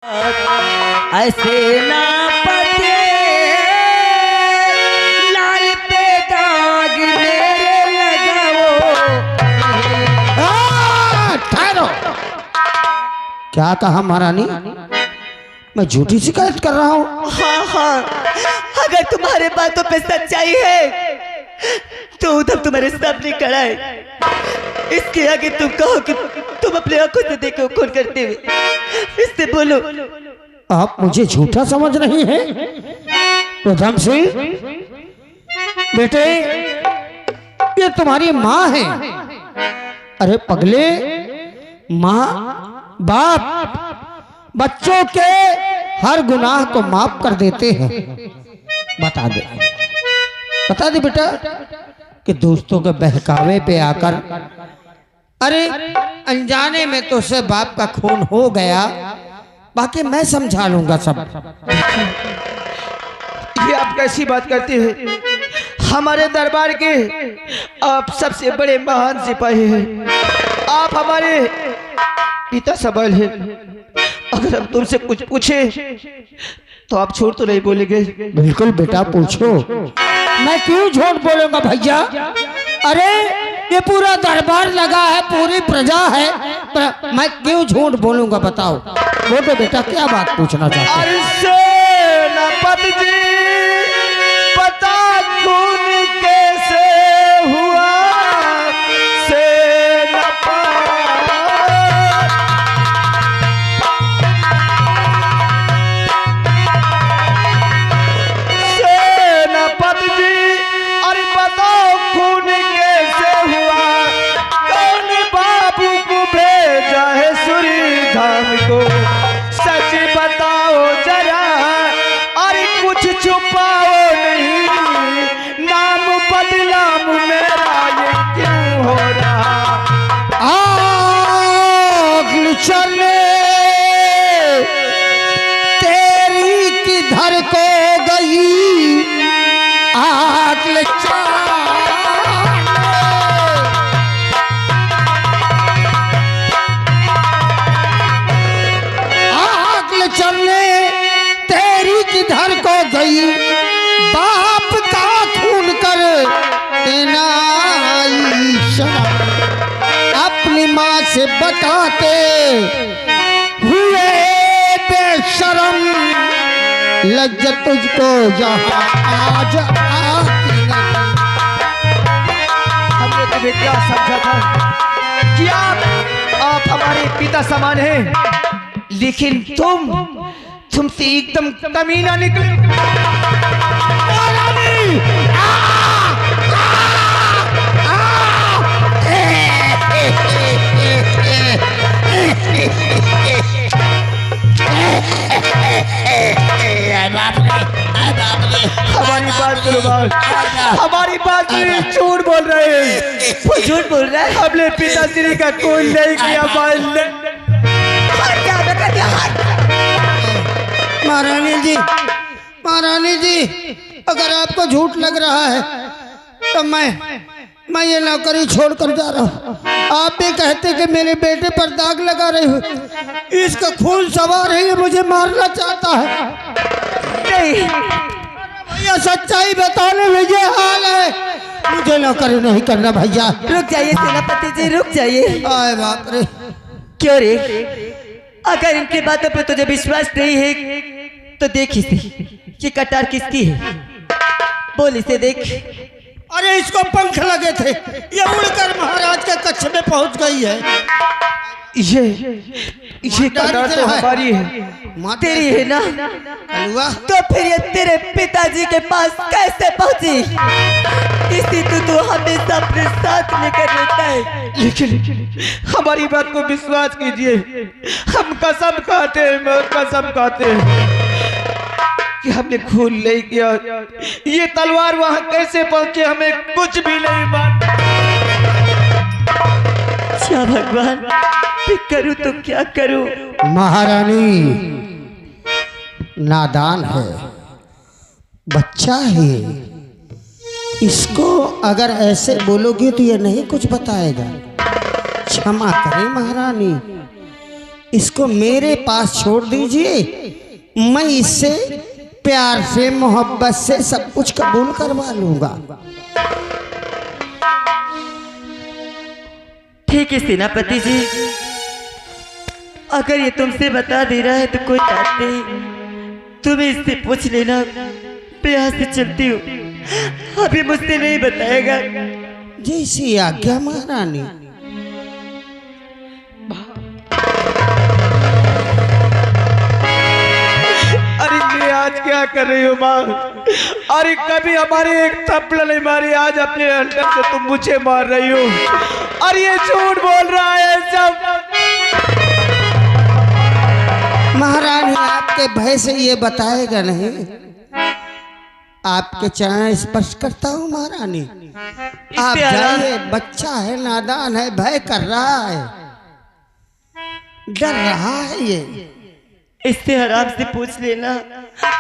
ऐसे ना पते लाल पे दाग मेरे लगाओ। ठहरो, क्या कहा महारानी? मैं झूठी शिकायत कर रहा हूँ? हाँ हाँ, अगर तुम्हारे बातों पे सच्चाई है तो उधर तुम्हारे सामने खड़ा है। इसके आगे तुम कहो कि तुम अपने आंखों से देखो खून करते हुए, इससे बोलो। आप मुझे झूठा समझ रही हैं? प्रथम सिंह बेटे, ये तुम्हारी माँ है। अरे पगले, माँ बाप बच्चों के हर गुनाह को माफ कर देते हैं। बता दे बेटा कि दोस्तों के बहकावे पे आकर, अरे अनजाने में तो उससे बाप का खून हो गया, बाकी मैं समझा लूंगा सब। ये आप कैसी बात करते हैं? हमारे दरबार के आप सबसे बड़े महान सिपाही हैं। आप हमारे पिता सबल हैं। अगर हम तुमसे कुछ पूछे तो आप झूठ तो नहीं बोलेंगे? बिल्कुल बेटा, पूछो। मैं क्यों झूठ बोलूंगा भैया? अरे ये पूरा दरबार लगा है, पूरी प्रजा है, पर मैं क्यों झूठ बोलूंगा? बताओ बोलो बेटा, क्या बात पूछना चाहते हो? अरे सेनापति जी, पता खून कैसे हुआ? सेनापति जी, अरे बताओ खून कैसे हुआ? कौन बाबू को भेजा है सूरी धाम को? सच बताओ जरा, अरे कुछ छुपाओ नहीं। नाम बदनाम मेरा ये क्यों हो रहा? आग चले तेरी किधर को गई, आग चलने तेरी किधर को गई, बाप का खून कर देना आई शर्म। अपनी माँ से बताते हुए बेशरम, लज्जत तुझको यहाँ आज आती नहीं। हमने तुम्हें क्या समझा था कि आप हमारे पिता समान हैं, लेकिन तुमसे एकदम कमीना निकले। हमारी बात करो बात, हमारी बात झूठ बोल रहे हैं। वो झूठ बोल रहा है। हमने पिताश्री का खून नहीं किया। महारानी जी, अगर आपको झूठ लग रहा है तो मैं ये नौकरी छोड़कर जा रहा हूँ। आप भी कहते कि मेरे बेटे पर दाग लगा रही हो, इसका खून सवार है, ये मुझे मारना चाहता है। नहीं भैया, सच्चाई बताने में ये हाल है, मुझे नौकरी नहीं करना। भैया रुक जाइए सेनापति जी, रुक जाइए। आए बाप रे। क्यों रे? अगर इनकी बातों पे तुझे विश्वास नहीं है तो देख इसे, ये कटार किसकी है? बोल इसे देख। अरे इसको पंख लगे थे, ये उड़कर महाराज के कक्ष में पहुंच गई है। ये कटार तो हमारी है। तेरी है ना? तो फिर ये तेरे पिताजी के पास कैसे पहुंची? इसी तो हमेशा अपने साथ लेकर रहता है। लेकिन हमारी बात को विश्वास कीजिए, हम कसम खाते हैं, कसम खाते हैं कि हमने खून नहीं किया। ये तलवार वहां कैसे पहुंचे हमें कुछ भी नहीं मालूम। अच्छा भगवान, करूं तो क्या करूं? महारानी नादान है, बच्चा है, इसको अगर ऐसे बोलोगे तो ये नहीं कुछ बताएगा। क्षमा करें महारानी, इसको मेरे पास छोड़ दीजिए, मैं इससे प्यार से मोहब्बत से सब कुछ कबूल करवा लूंगा। ठीक है सेनापति जी, अगर ये तुमसे बता दे रहा है तो कोई बात नहीं, तुम्हें इससे पूछ लेना। मैं यहाँ से चलती हूँ, अभी मुझसे नहीं बताएगा। जैसी आज्ञा महारानी। अरे मैं आज क्या कर रही हूँ माँ? अरे कभी हमारी एक थप्पड़ नहीं मारी, आज अपने अंदर से तुम मुझे मार रही हो। अरे ये झूठ बोल रहा है सब। महारानी आपके भय से ये बताएगा नहीं, आपके चरण स्पर्श करता हूँ महारानी। आप जाइए, बच्चा है, नादान है, भय कर रहा है, डर रहा है ये। इससे आराम से पूछ लेना,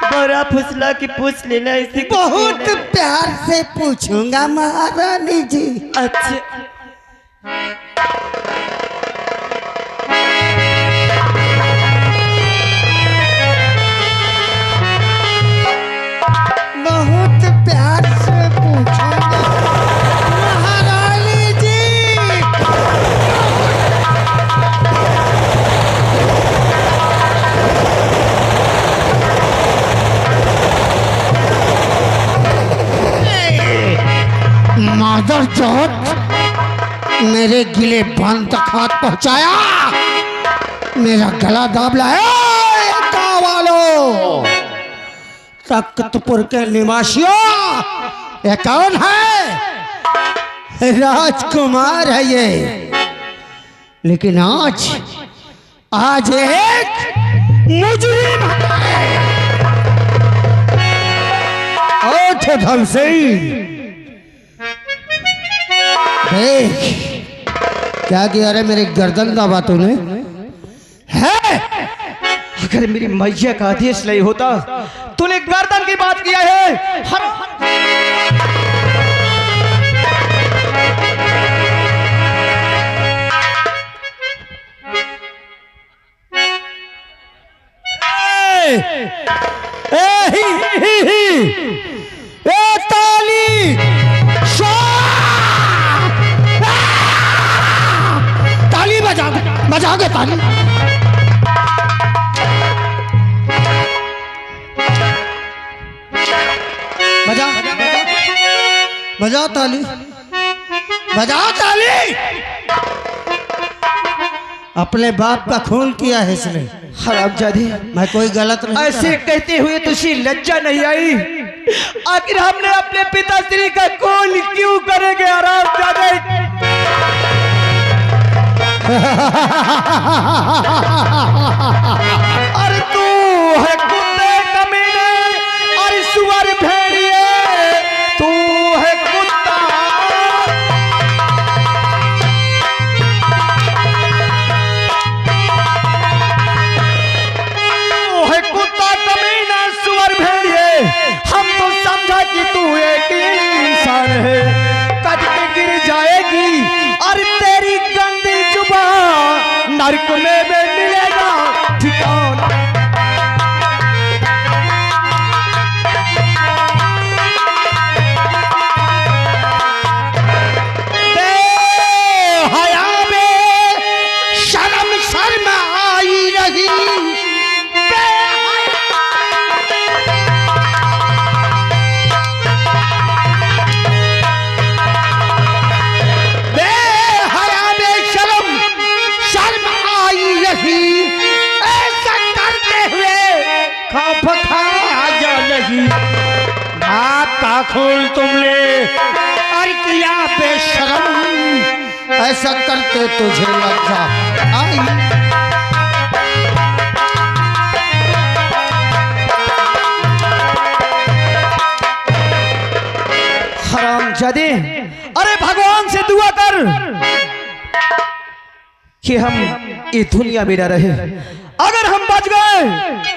बड़ा फुसला के पूछ लेना। इसे बहुत प्यार से पूछूंगा महारानी जी। अच्छा बहुत प्यार से पूछूंगा महारानी जी। मादर चौथ, मेरे गिले बांध तक हाथ पहुंचाया, मेरा गला दाब लाया। वालों, तख्तपुर के निवासियों, ये कौन है? राजकुमार है ये, लेकिन आज एक मुजरिम है। ओठ धमसिंह, देख क्या किया रे मेरी गर्दन दबा तूने है? अगर मेरी मैया का आदेश नहीं होता, तूने गर्दन की बात किया है। ताली ताली बजाओगे ताली। बजाओ ताली, बजाओ ताली। अपने बाप का खून किया है इसने। हरामजादी, मैं कोई गलत नहीं ऐसे कहते हुए तुझे लज्जा नहीं आई? आखिर हमने अपने पिताश्री का खून क्यों करेंगे हरामजादे? अरे तू है कुत्ते कमीने, अरे सुअर भेड़िए, तू है कुत्ता। तू है कुत्ता कमीना, सुअर भेड़िए। हम तो समझा कि तू एक इंसान है, कद के गिर जाएगी और तेरी गंदी जुबान नरक में मिलेगा ठिकाना। आपका खून तुमने और किया बेशरम, ऐसा करते तुझे लज्जा आई। हरामजादे, अरे भगवान से दुआ कर कि हम ये दुनिया में न रहे। अगर हम बच गए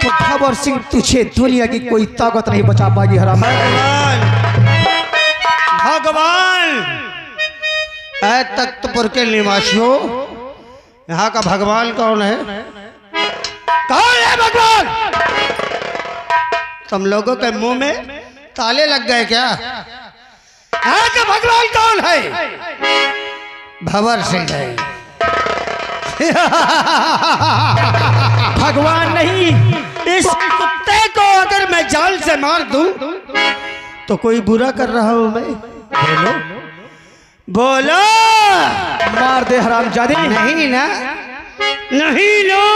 तो खबर सिंह तुझे दुनिया की कोई ताकत नहीं बचा पाएगी। हराम भगवान, ऐ तख्तपुर के निवासियों, यहाँ का भगवान कौन है? तुम लोगों के मुंह में ताले लग गए क्या? हाँ कि भगवान कौन है? भंवर सिंह है। भगवान नहीं, इस कुत्ते को अगर मैं जान से मार दूं तो कोई बुरा कर रहा हूं मैं? बोलो बोलो। मार दे हरामजादे। नहीं ना, नहीं लो।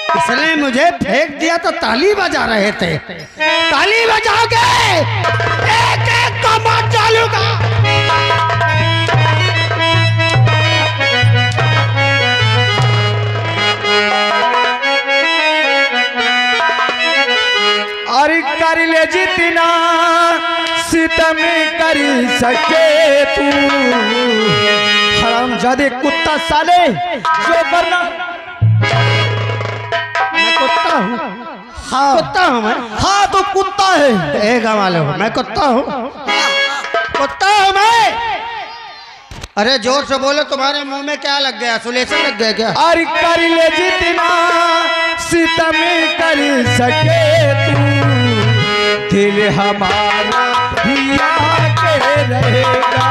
इसने मुझे फेंक दिया तो ताली बजा रहे थे। ताली बजाओगे, एक एक को मार डालूंगा। अरे कर ले जितना सितम कर सके तू। हरामजादे कुत्ता साले, जो करना। मैं कुत्ता हूँ। हाँ कुत्ता हूँ मैं। हाँ तो कुत्ता है। ए गवालो, मैं कुत्ता हूँ। कुत्ता हूँ मैं। अरे जोर से बोलो, तुम्हारे मुंह में क्या लग गया? सुलेशन लग गया क्या? अरे कर ले जितना सितम कर सके तू, दिल हमारा भी आके रहेगा।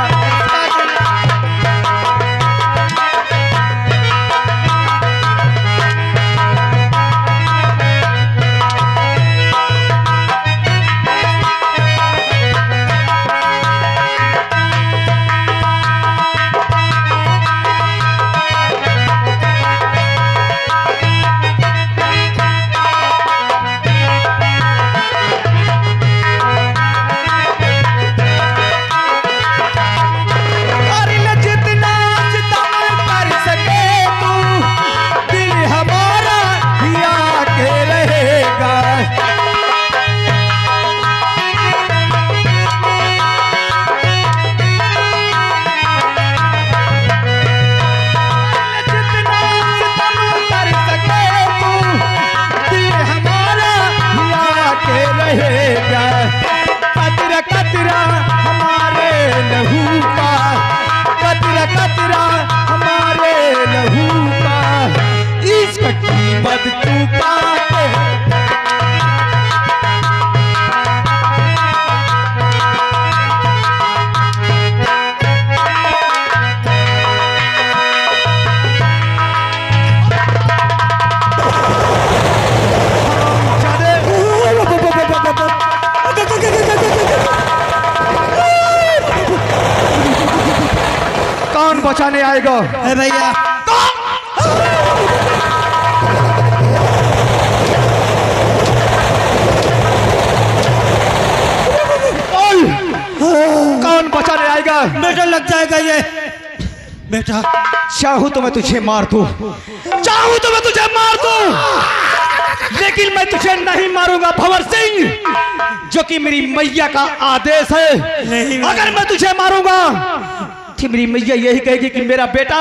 कतरा कतरा हमारे लहू का, कतरा कतरा हमारे लहू का, इसका कीमत चुका के। कौन बचाने आएगा? ए भैया, कौन बचाने आएगा? बेटा लग जाएगा ये। बेटा चाहूं तो मैं तुझे मार दूं, चाहूं तो मैं तुझे मार दूं, लेकिन मैं तुझे नहीं मारूंगा भंवर सिंह, जो कि मेरी मैया का आदेश है। नहीं, अगर मैं तुझे मारूंगा तो मेरी मैया यही कहेगी कि मेरा बेटा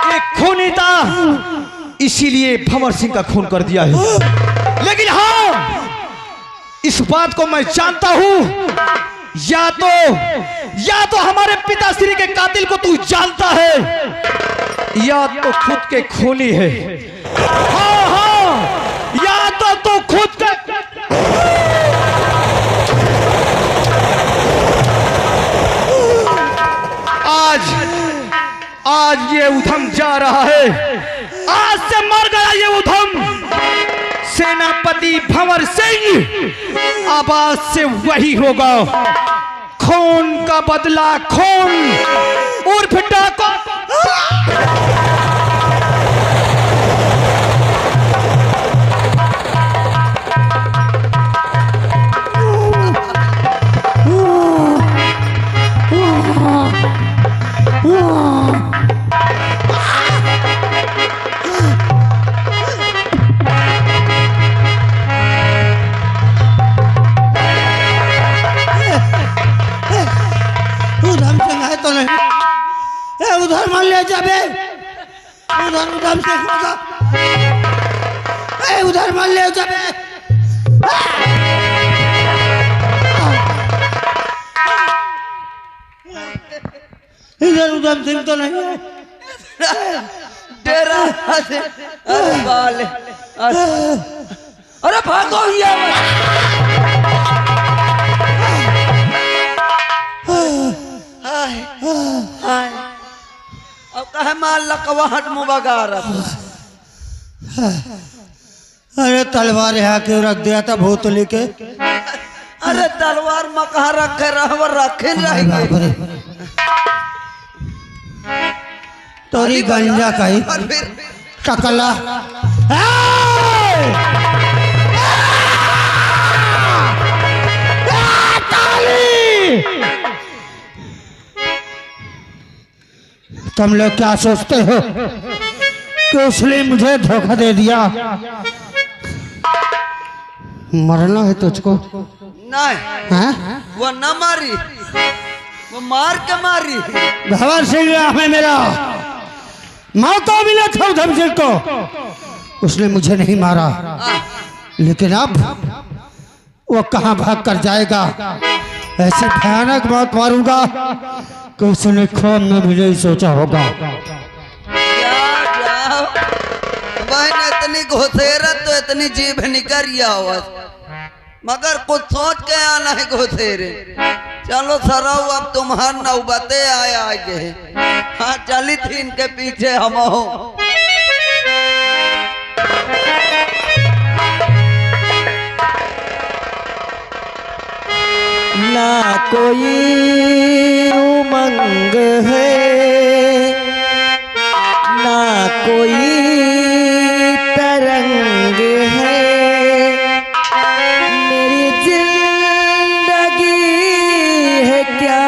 एक खूनी था, इसीलिए भंवर सिंह का खून कर दिया है। लेकिन हाँ, इस बात को मैं जानता हूं, या तो हमारे पिताश्री के कातिल को तू जानता है, या तो खुद के खूनी है। हाँ हाँ, या तो तू खुद के। आज ये उधम जा रहा है, आज से मर गया ये उधम सेनापति भंवर सिंह। अब आज से वही होगा, खून का बदला खून उर्फ डाका। उधर मान ले जाबे, उधर उधर से होगा। उधर मान ले जाबे। इधर उधर सिंह तो नहीं है। डेरा अरे भागो ये हमार लकवाहट मुबगारत। अरे तलवार यहाँ क्यों रख दिया था भूतली के? अरे तलवार मकहा रखे रखे बाप रहेंगे। रे। तोरी गंजा कही और फिर टकला। तुम लोग क्या सोचते हो कि उसने मुझे धोखा दे दिया? मरना है तुझको? नहीं, हैं? वो न मारी, वो मार के मारी। भवर सिंह है मेरा, मौका मिला था उधम सिंह को, उसने मुझे नहीं मारा, लेकिन अब वो कहाँ भाग कर जाएगा? ऐसी भयानक मौत मारूंगा कि उसने ख्वाब में भी नहीं सोचा होगा। बहन इतनी घोसेरत तो इतनी जीभ निकल हुआ, मगर कुछ सोच के आना है घोसेरे। चलो सराऊ, अब तुम्हार नौबते आगे। हाँ चली थी इनके पीछे हम हो। ना कोई उमंग है, ना कोई तरंग है, मेरी जिंदगी है क्या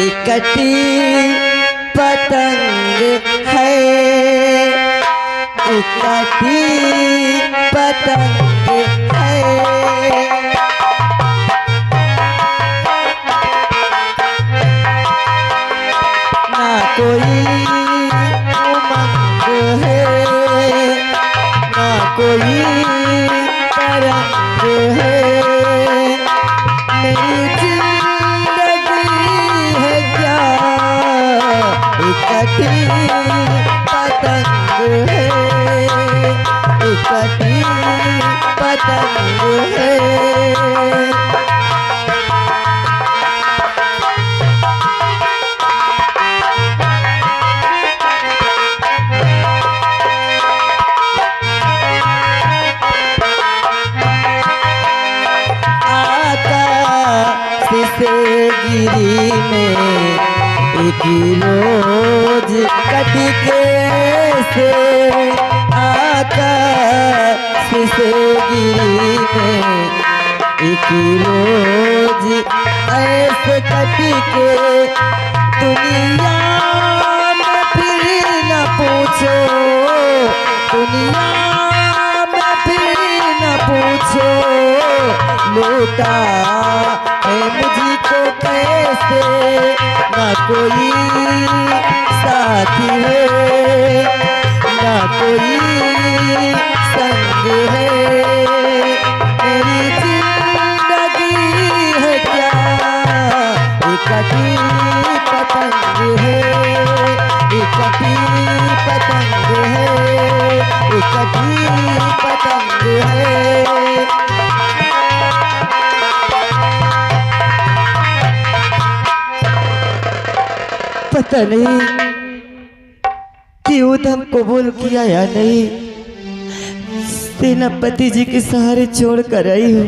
एक कटी पतंग है, एक कटी पतंग है। ना कोई उमंग है, ना कोई तरंग है, मेरी जिंदगी है क्या एक कटी पतंग है, एक कटी पतंग है। से गिरी में एक रोज कटके से, आकाश से गिरी में एक रोज ऐसे कटके, दुनिया में फिर न पूछो, दुनिया में फिर न पूछो, लूटा है मुझको कैसे, ना कोई साथी है, ना कोई संग है, मेरी जिंदगी है क्या एक कटी पतंग है, एक कटी पतंग है, एक कटी पतंग है। पता नहीं कि उधम कबूल किया या नहीं, सेनापति जी के सहारे छोड़ कर आई हूँ।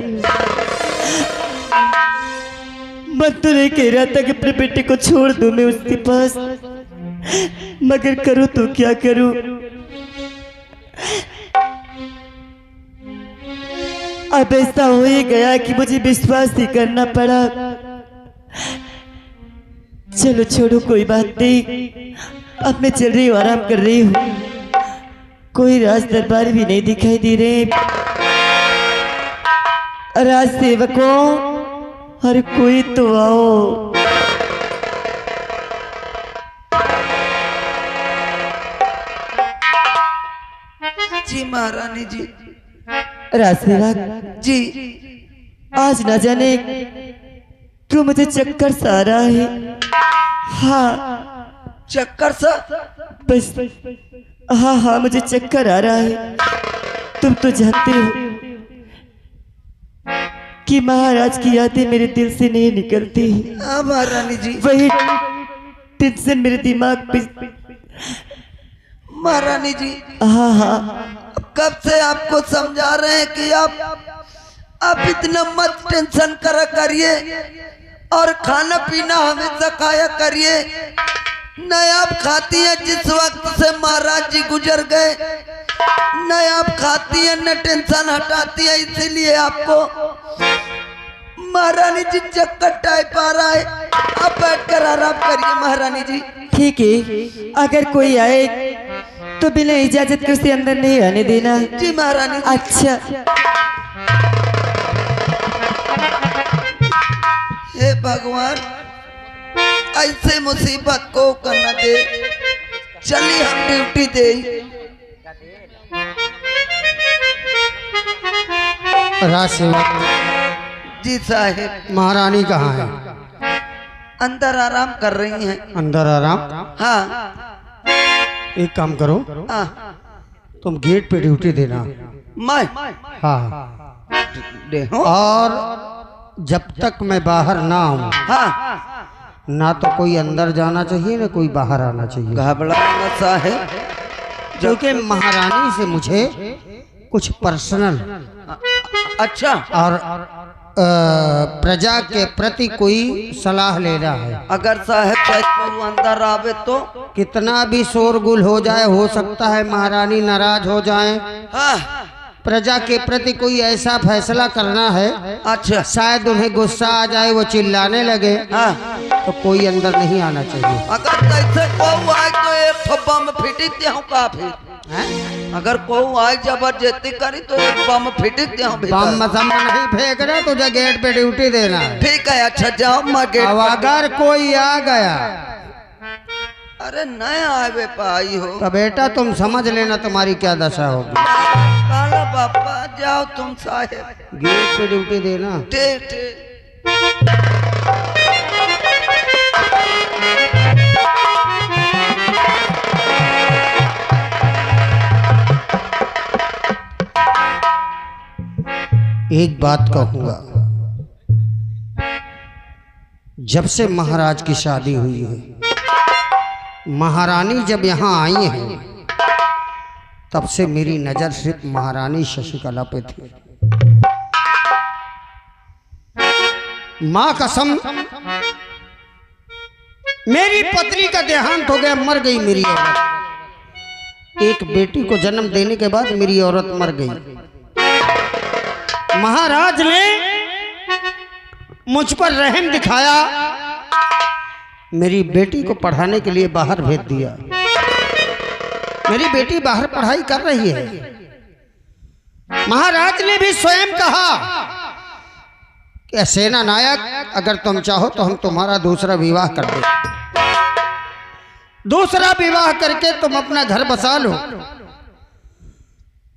मन तो नहीं कह रहा था कि अपने बेटे को छोड़ दूं मैं उसके पास, मगर करूँ तो क्या करूँ? अब ऐसा हो ही गया कि मुझे विश्वास ही करना पड़ा। चलो छोड़ो, कोई बात नहीं, अब मैं चल रही हूँ, आराम कर रही हूँ। कोई राज दरबार भी नहीं दिखाई दे रहे, राज सेवकों, हर कोई तो आओ। जी महारानी जी। राज सेवक जी आज न जाने क्यों मुझे चक्कर सा आ रहा है। हाँ चक्कर सा? बस, हाँ हाँ मुझे चक्कर आ रहा है। तुम तो जानते हो कि महाराज की यादें मेरे दिल से नहीं निकलती। हाँ महारानी जी। वही टेंशन मेरे दिमाग पे। महारानी जी, हाँ हाँ, कब से आपको समझा रहे हैं कि आप इतना मत टेंशन करिए और खाना पीना हमेशा खाया करिए। न आप खाती हैं जिस वक्त से महाराज जी गुजर गए, न आप खाती हैं न टेंशन हटाती है, इसीलिए आपको महारानी जी चक्कर टाइप आ रहा है। आप बैठकर आराम करिए महारानी जी। ठीक है, अगर कोई आए तो बिना इजाजत के उसे अंदर नहीं आने देना। जी महारानी जी। अच्छा, हे भगवान, ऐसे मुसीबत को करना दे। चलिए हम ड्यूटी दे। राजसेवक जी साहेब। महारानी कहाँ है? अंदर आराम कर रही हैं। अंदर आराम? हाँ एक काम करो, हाँ। तुम गेट पे ड्यूटी देना। मैं हाँ, दे हूँ। और जब तक मैं बाहर ना आऊं, हाँ, ना तो कोई अंदर जाना चाहिए ना कोई बाहर आना चाहिए, घबराना साहेब। क्योंकि महारानी से मुझे कुछ पर्सनल अच्छा, और प्रजा के प्रति कोई सलाह लेना है। अगर साहेब को अंदर आवे तो कितना भी शोरगुल हो जाए, हो सकता है महारानी नाराज हो जाए। हाँ, प्रजा के प्रति कोई ऐसा फैसला करना है, अच्छा, शायद उन्हें गुस्सा आ जाए, वो चिल्लाने लगे, हाँ। तो कोई अंदर नहीं आना चाहिए। अगर कैसे को आए तो एक ठप्पा में फिटिक दे हूँ काफी। अगर को आए जबरदस्ती करी तो एक बम फिटिक दे हूँ। बम मसम नहीं फेंकना, तुझे गेट पे ड्यूटी देना है। ठीक है, अच्छा जाओ मैं गेट अब अगर कोई आ गया, अरे नहीं आवे पाई हो तो बेटा तुम समझ लेना तुम्हारी क्या दशा होगी। काला बापा, जाओ तुम साहेब। गेट पे ड्यूटी देना। ठीक ठीक। एक बात कहूंगा, जब से महाराज की शादी हुई है, महारानी जब यहाँ आई है, तब से मेरी नजर सिर्फ महारानी शशिकला पे थी। मां कसम, मेरी पत्नी का देहांत हो गया, मर गई मेरी औरत। एक बेटी को जन्म देने के बाद मेरी औरत मर गई। महाराज ने मुझ पर रहम दिखाया, मेरी बेटी को पढ़ाने के लिए बाहर भेज दिया। मेरी बेटी बाहर पढ़ाई कर रही है। महाराज ने भी स्वयं कहा कि सेना नायक, अगर तुम चाहो तो हम तुम्हारा दूसरा विवाह कर दें, दूसरा विवाह करके तुम अपना घर बसा लो।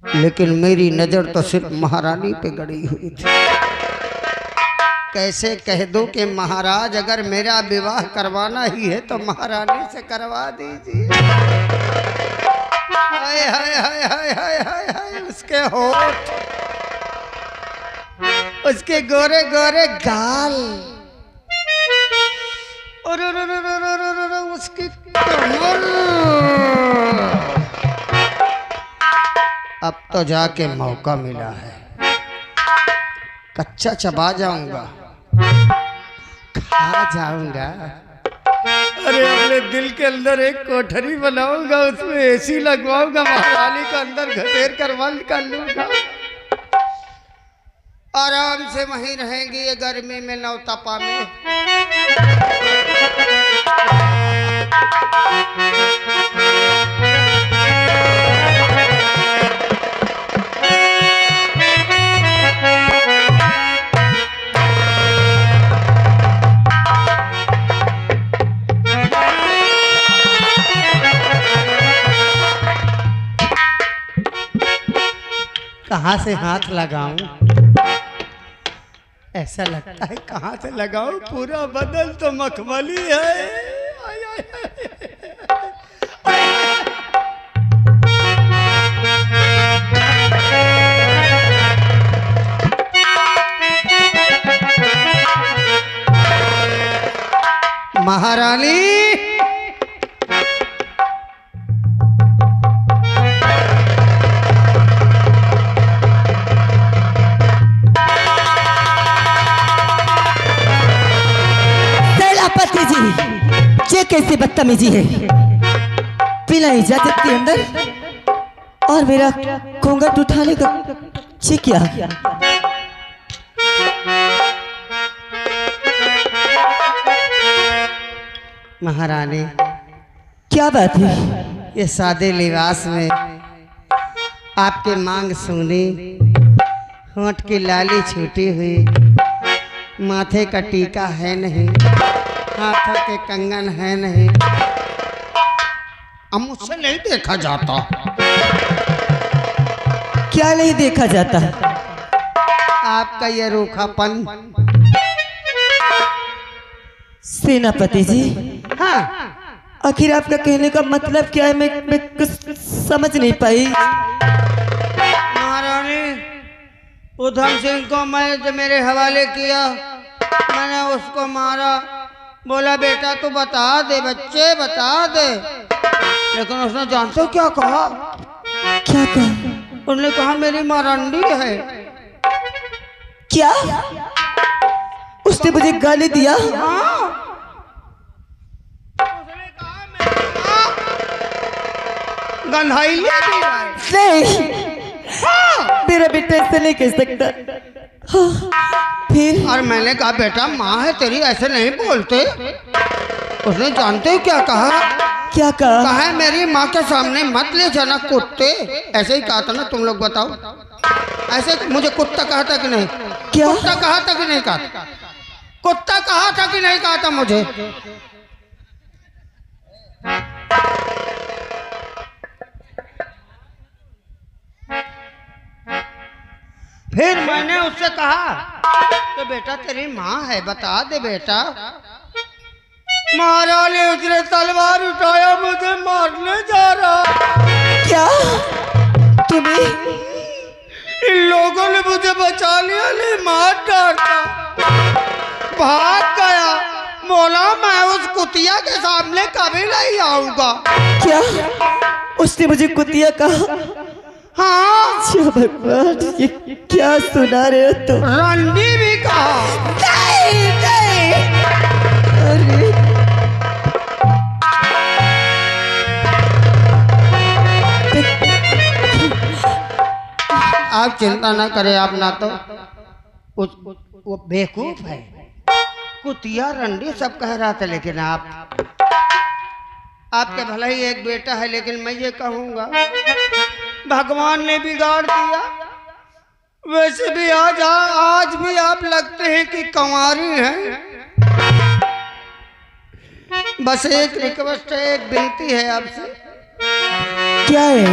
लेकिन मेरी नजर तो सिर्फ महारानी पे गड़ी हुई थी। कैसे कह दो कि महाराज अगर मेरा विवाह करवाना ही है तो महारानी से करवा दीजिए। हाय हाय हाय हाय हाय हाय हाय, उसके होठ, उसके गोरे गोरे गाल, और उसकी कमर। अब तो जाके मौका मिला है, कच्चा चबा जाऊंगा, खा जाऊंगा। अरे अपने दिल के अंदर एक कोठरी बनाऊंगा, उसमें एसी लगवाऊंगा, महारानी को अंदर घसेर कर बंद कर लूंगा। आराम से वहीं रहेंगी ये गर्मी में, नौतपा में। कहाँ से हाथ लगाऊं? ऐसा लगता है कहाँ से लगाऊं, पूरा बदन तो मखमली है। आय, आय, महारानी कैसी बदतमीजी है? बिना इजाजत के अंदर और मेरा घूंघट उठाने का ये क्या? महारानी, क्या बात है? ये सादे लिबास में आपके मांग सोनी, होंठ की लाली छूटी हुई, माथे का टीका है नहीं, हाथों के कंगन है नहीं, अब मुझसे नहीं देखा जाता। क्या नहीं देखा जाता? आपका ये रूखापन। सेनापति जी, हाँ, आखिर आपका कहने का मतलब क्या है? मैं कुछ समझ नहीं पाई। महारानी, उधम सिंह को मैं जो मेरे हवाले किया, मैंने उसको मारा, बोला बेटा तू बता दे, बच्चे बता दे, लेकिन उसने जानते हो क्या कहा? क्या कहा? उन्होंने कहा मेरी मां रंडी है। क्या? उसने मुझे गाली दिया? हाँ। गंधाई नहीं, मेरा बेटा ऐसे नहीं कह सकता। हाँ, फिर? और मैंने कहा बेटा माँ है तेरी, ऐसे नहीं बोलते। उसने जानते हो क्या कहा? क्या कहा? कहा है मेरी माँ के सामने मत ले जाना कुत्ते। ऐसे ही कहा था ना, तुम लोग बताओ। ऐसे मुझे कुत्ता कहा था कि नहीं? क्या? कुत्ता कहा था कि नहीं कहा था? कुत्ता कहा था कि नहीं कहा था मुझे? फिर मैंने उससे कहा कि बेटा तेरी माँ है, बता दे बेटा। महाराज ने उसने तलवार उठाया, मुझे मारने जा रहा। क्या? तुम्हें? इन लोगों ने मुझे बचा लिया, नहीं मार डालता। भाग गया, बोला मैं उस कुतिया के सामने कभी नहीं आऊंगा। क्या? उसने मुझे कुतिया कहा? हाँ, अच्छा भगवान, ये क्या सुना रहे हो तुम? रंडी भी कहा। नहीं, नहीं। अरे आप चिंता ना करें, आप ना तो वो बेवकूफ है, कुतिया रंडी सब कह रहा था, लेकिन आपके भला ही एक बेटा है, लेकिन मैं ये कहूँगा भगवान ने बिगाड़ दिया। वैसे भी आज भी आप लगते हैं कि कंवारी हैं। बस एक रिक्वेस्ट है, एक विनती है आपसे। क्या है?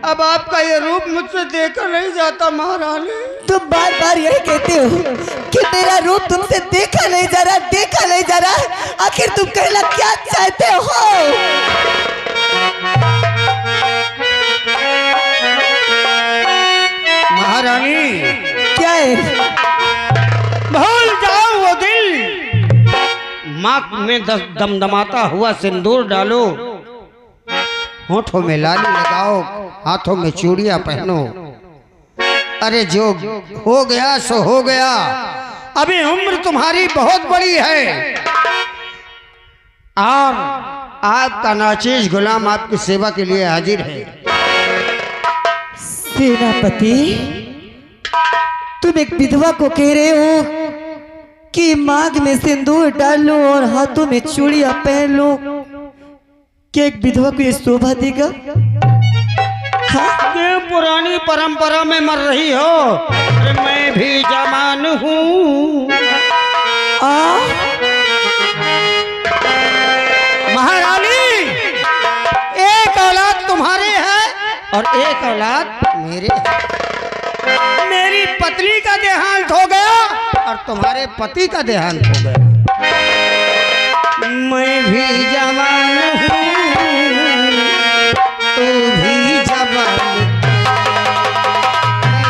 अब आपका ये रूप मुझसे देखा नहीं जाता महारानी। तुम बार बार यही कहते हो कि मेरा रूप तुमसे देखा नहीं जा रहा, देखा नहीं जा रहा। आखिर तुम कहना क्या चाहते हो? महारानी, क्या है? भूल जाओ वो दिल, माँ में दमदमाता हुआ सिंदूर डालो, होठों में लाली लगाओ, हाथों में चूड़ियां पहनो। अरे जो हो गया सो हो गया, अभी उम्र तुम्हारी बहुत बड़ी है। और आपका नाचीज गुलाम आपकी सेवा के लिए हाजिर है। सेनापति, तुम एक विधवा को कह रहे हो कि मांग में सिंदूर डाल लो और हाथों में चूड़ियां पहन लो, क्या एक विधवा को ये शोभा देगा? हाँ? ये पुरानी परंपरा में मर रही हो। अरे मैं भी जवान हूँ। महारानी, एक औलाद तुम्हारे है और एक औलाद मेरे है। मेरी पत्नी का देहांत हो गया और तुम्हारे पति का देहांत हो गया। मैं भी जवान हूँ, तू भी